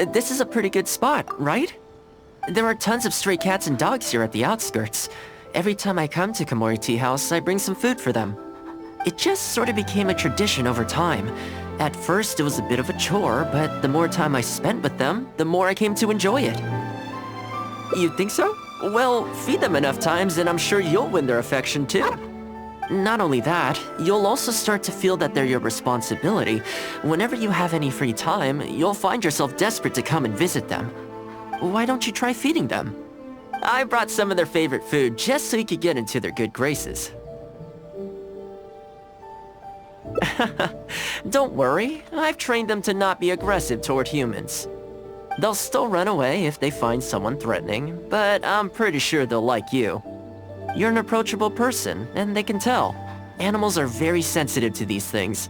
This is a pretty good spot, right? There are tons of stray cats and dogs here at the outskirts. Every time I come to Komori Tea House, I bring some food for them. It just sort of became a tradition over time. At first, it was a bit of a chore, but the more time I spent with them, the more I came to enjoy it. You think so? Well, feed them enough times and I'm sure you'll win their affection too. Not only that, you'll also start to feel that they're your responsibility. Whenever you have any free time, you'll find yourself desperate to come and visit them. Why don't you try feeding them? I brought some of their favorite food just so you could get into their good graces. Don't worry, I've trained them to not be aggressive toward humans. They'll still run away if they find someone threatening, but I'm pretty sure they'll like you. You're an approachable person, and they can tell. Animals are very sensitive to these things.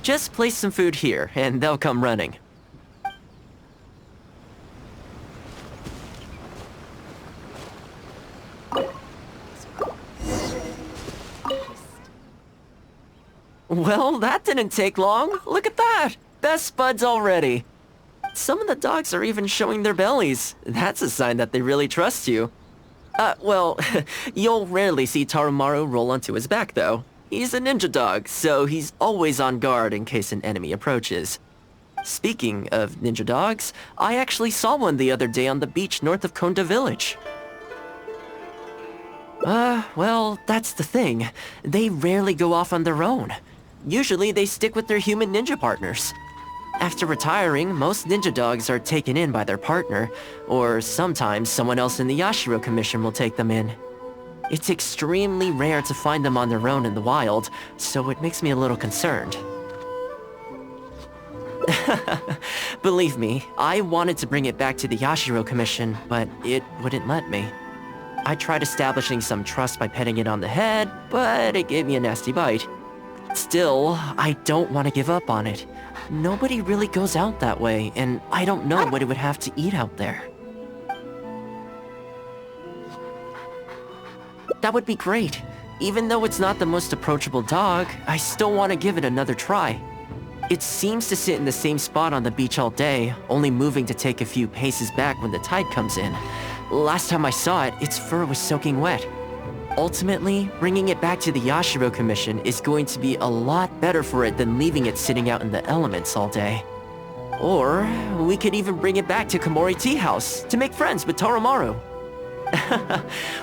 Just place some food here, and they'll come running. Well, that didn't take long. Look at that! Best buds already. Some of the dogs are even showing their bellies. That's a sign that they really trust you. Well, you'll rarely see Tarumaru roll onto his back, though. He's a ninja dog, so he's always on guard in case an enemy approaches. Speaking of ninja dogs, I actually saw one the other day on the beach north of Konda Village. Well, that's the thing. They rarely go off on their own. Usually they stick with their human ninja partners. After retiring, most ninja dogs are taken in by their partner, or sometimes someone else in the Yashiro Commission will take them in. It's extremely rare to find them on their own in the wild, so it makes me a little concerned. Believe me, I wanted to bring it back to the Yashiro Commission, but it wouldn't let me. I tried establishing some trust by petting it on the head, but it gave me a nasty bite. Still, I don't want to give up on it. Nobody really goes out that way, and I don't know what it would have to eat out there. That would be great. Even though it's not the most approachable dog, I still want to give it another try. It seems to sit in the same spot on the beach all day, only moving to take a few paces back when the tide comes in. Last time I saw it, its fur was soaking wet. Ultimately, bringing it back to the Yashiro Commission is going to be a lot better for it than leaving it sitting out in the elements all day. Or, we could even bring it back to Komori Tea House to make friends with Tarumaru.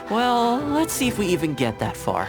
Well, let's see if we even get that far.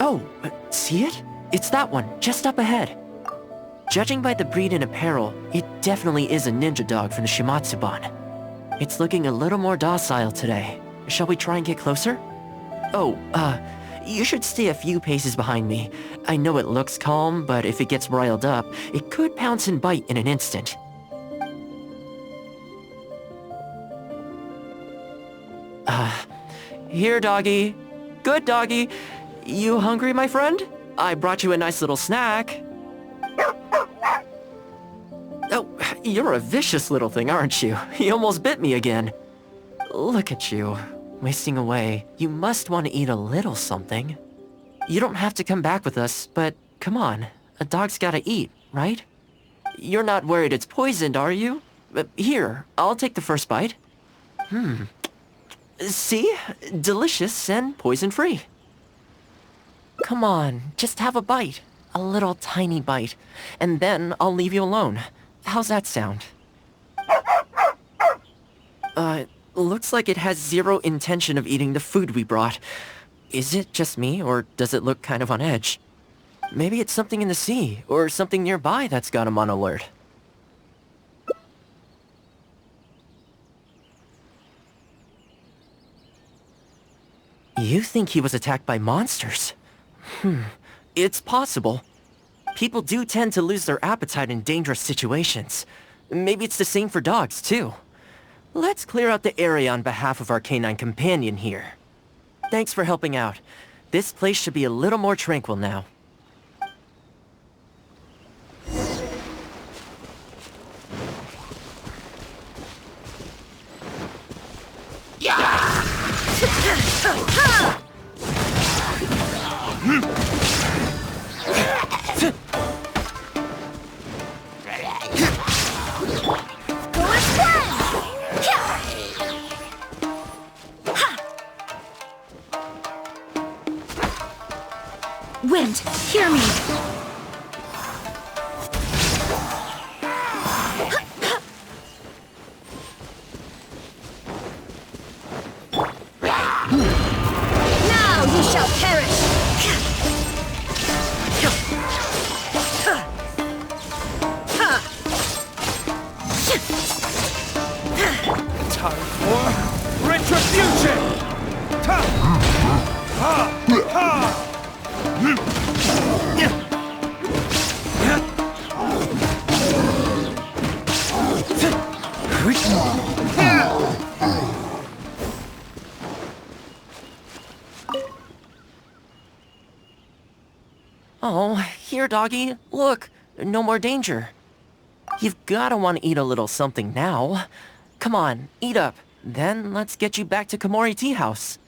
Oh, see it? It's that one, just up ahead. Judging by the breed and apparel, it definitely is a ninja dog from the Shimatsuban. It's looking a little more docile today. Shall we try and get closer? Oh, you should stay a few paces behind me. I know it looks calm, but if it gets riled up, it could pounce and bite in an instant. Here, doggy. Good doggy. You hungry, my friend? I brought you a nice little snack. Oh, you're a vicious little thing, aren't you? You almost bit me again. Look at you. wasting away. You must want to eat a little something. You don't have to come back with us, but come on. A dog's gotta eat, right? You're not worried it's poisoned, are you? Here, I'll take the first bite. See? Delicious and poison-free. Come on, just have a bite. A little tiny bite. And then I'll leave you alone. How's that sound? Looks like it has zero intention of eating the food we brought. Is it just me, or does it look kind of on edge? Maybe it's something in the sea, or something nearby that's got him on alert. You think he was attacked by monsters? It's possible. People do tend to lose their appetite in dangerous situations. Maybe it's the same for dogs, too. Let's clear out the area on behalf of our canine companion here. Thanks for helping out. This place should be a little more tranquil now. Wind, hear me! Now you shall perish! Time for retribution! Oh, here, doggy. Look, no more danger. You've gotta want to eat a little something now. Come on, eat up. Then let's get you back to Komori Tea House.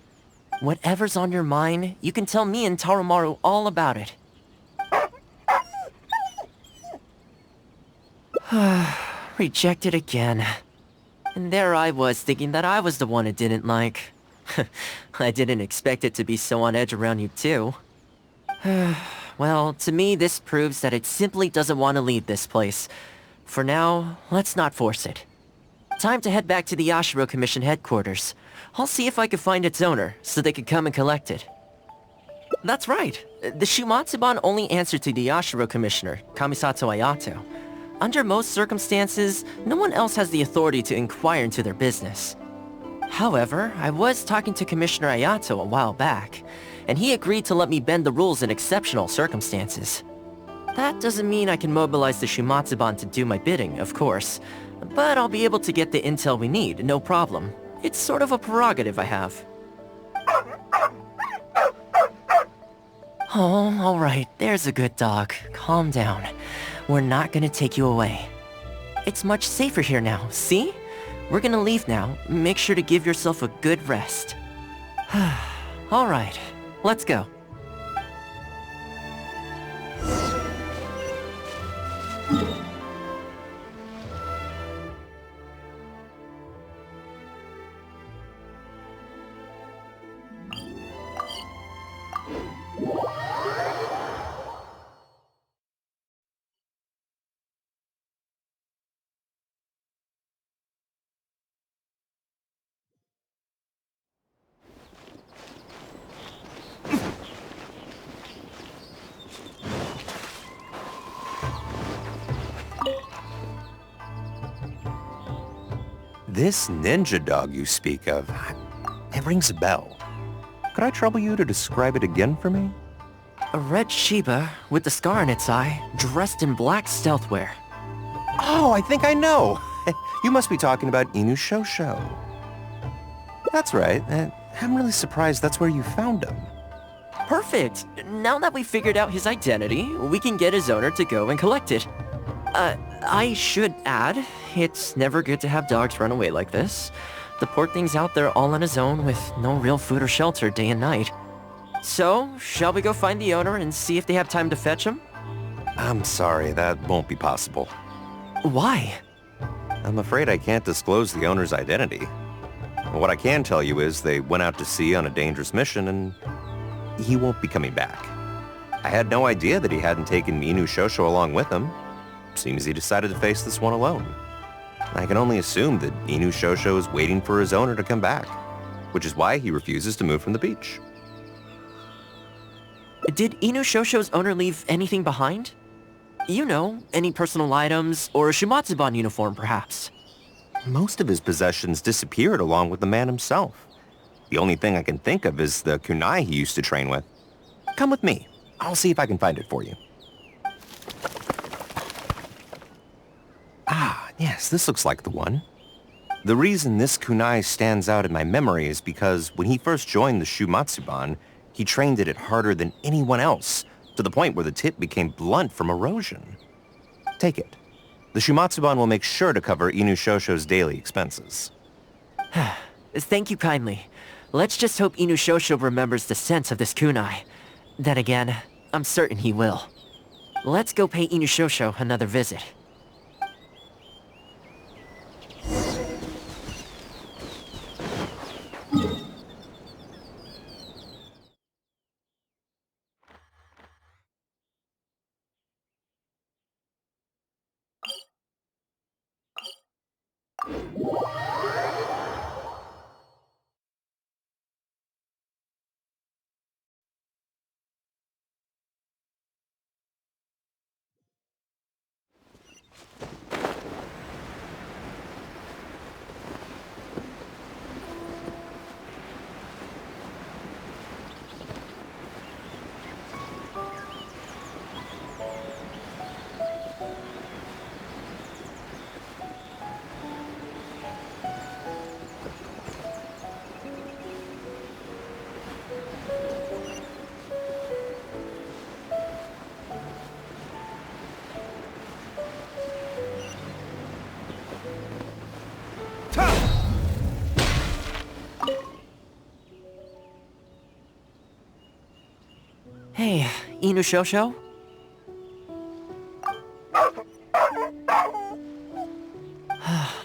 Whatever's on your mind, you can tell me and Tarumaru all about it. Rejected again. And there I was thinking that I was the one it didn't like. I didn't expect it to be so on edge around you too. Well, to me this proves that it simply doesn't want to leave this place. For now, let's not force it. Time to head back to the Yashiro Commission headquarters. I'll see if I can find its owner, so they can come and collect it. That's right. The Shumatsuban only answer to the Yashiro Commissioner, Kamisato Ayato. Under most circumstances, no one else has the authority to inquire into their business. However, I was talking to Commissioner Ayato a while back, and he agreed to let me bend the rules in exceptional circumstances. That doesn't mean I can mobilize the Shumatsuban to do my bidding, of course, but I'll be able to get the intel we need, no problem. It's sort of a prerogative I have. Oh, alright, there's a good dog. Calm down. We're not gonna take you away. It's much safer here now, see? We're gonna leave now. Make sure to give yourself a good rest. Alright, let's go. This ninja dog you speak of, it rings a bell. Could I trouble you to describe it again for me? A red Shiba with a scar in its eye, dressed in black stealth wear. Oh, I think I know. You must be talking about Inu Shosho. That's right. I'm really surprised that's where you found him. Perfect! Now that we figured out his identity, we can get his owner to go and collect it. I should add, it's never good to have dogs run away like this. the poor thing's out there all on his own with no real food or shelter day and night. So, shall we go find the owner and see if they have time to fetch him? I'm sorry, that won't be possible. Why? I'm afraid I can't disclose the owner's identity. What I can tell you is they went out to sea on a dangerous mission and he won't be coming back. I had no idea that he hadn't taken Inu Shosho along with him. Seems he decided to face this one alone. I can only assume that Inu Shosho is waiting for his owner to come back, which is why he refuses to move from the beach. Did Inu Shosho's owner leave anything behind? You know, any personal items, or a Shumatsuban uniform, perhaps? Most of his possessions disappeared along with the man himself. The only thing I can think of is the kunai he used to train with. Come with me. I'll see if I can find it for you. Ah, yes, this looks like the one. The reason this kunai stands out in my memory is because when he first joined the Shumatsuban, he trained at it harder than anyone else, to the point where the tip became blunt from erosion. Take it. The Shumatsuban will make sure to cover Inu Shosho's daily expenses. Thank you kindly. Let's just hope Inu Shosho remembers the sense of this kunai. Then again, I'm certain he will. Let's go pay Inu Shosho another visit. Hey, Inu Shosho?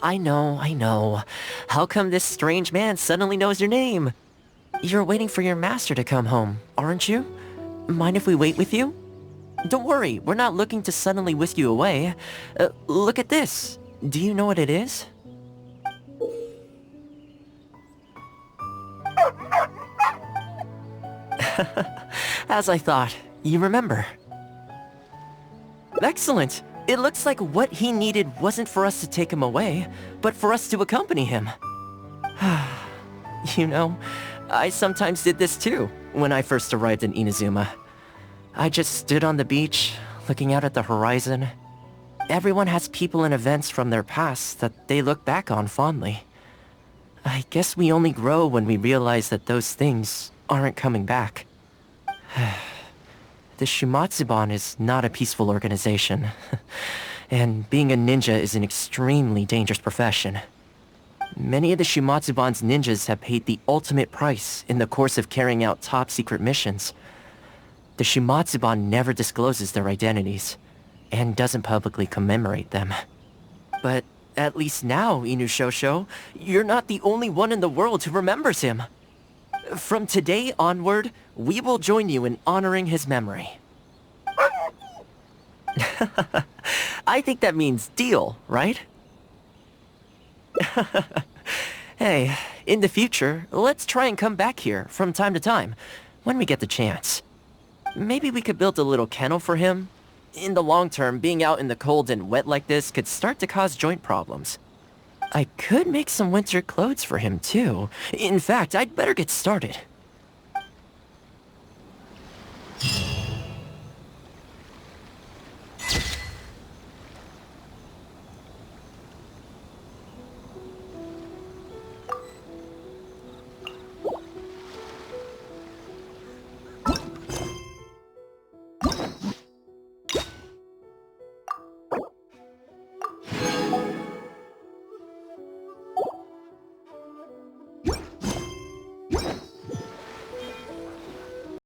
I know. How come this strange man suddenly knows your name? You're waiting for your master to come home, aren't you? Mind if we wait with you? Don't worry, we're not looking to suddenly whisk you away. Look at this. Do you know what it is? As I thought, you remember. Excellent! It looks like what he needed wasn't for us to take him away, but for us to accompany him. You know, I sometimes did this too, when I first arrived in Inazuma. I just stood on the beach, looking out at the horizon. Everyone has people and events from their past that they look back on fondly. I guess we only grow when we realize that those things aren't coming back. The Shumatsuban is not a peaceful organization, and being a ninja is an extremely dangerous profession. Many of the Shumatsuban's ninjas have paid the ultimate price in the course of carrying out top-secret missions. The Shumatsuban never discloses their identities, and doesn't publicly commemorate them. But at least now, Inu Shosho, you're not the only one in the world who remembers him. From today onward, we will join you in honoring his memory. I think that means deal, right? Hey, in the future, let's try and come back here from time to time, when we get the chance. Maybe we could build a little kennel for him. In the long term, being out in the cold and wet like this could start to cause joint problems. I could make some winter clothes for him, too. In fact, I'd better get started.